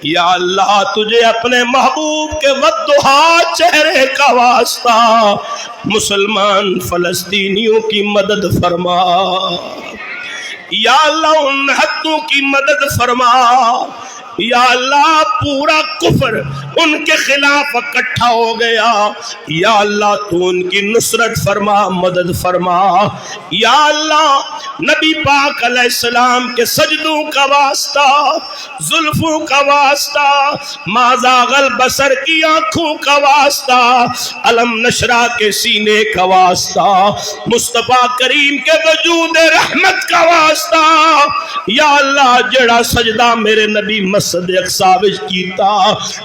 یا اللہ تجھے اپنے محبوب کے والضحیٰ چہرے کا واسطہ مسلمان فلسطینیوں کی مدد فرما، یا اللہ ان حقوں کی مدد فرما، یا اللہ پورا کفر ان کے خلاف اکٹھا ہو گیا، یا اللہ تو ان کی نصرت فرما، مدد فرما، یا اللہ نبی پاک علیہ السلام کے سجدوں کا واسطہ، زلفوں کا واسطہ، ما زاغ البصر کی آنکھوں کا واسطہ، علم نشرہ کے سینے کا واسطہ، مصطفیٰ کریم کے وجود رحمت کا واسطہ، یا اللہ جڑا سجدہ میرے نبی مسجد اقصی وچ کیتا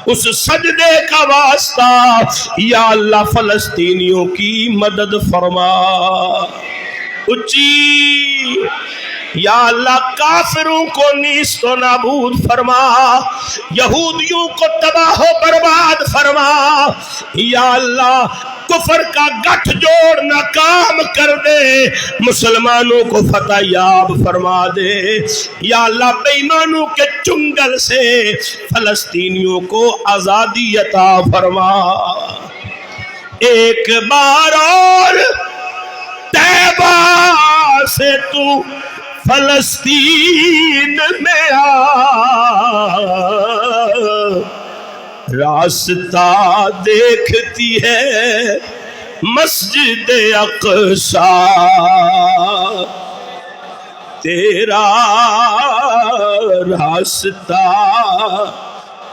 اس سجدے کا واسطہ، یا اللہ فلسطینیوں کی مدد فرما، اچھی یا اللہ کافروں کو نیست و نابود فرما، یہودیوں کو تباہ و برباد فرما، یا اللہ کفر کا گٹھ جوڑ ناکام کر دے، مسلمانوں کو فتح یاب فرما دے، یا اللہ بے ایمانوں کے چنگل سے فلسطینیوں کو آزادی عطا فرما، ایک بار اور طیبہ سے تو فلسطین میں آ، راستہ دیکھتی ہے مسجد اقصی، تیرا راستہ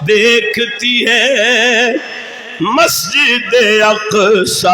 دیکھتی ہے مسجد اقصی،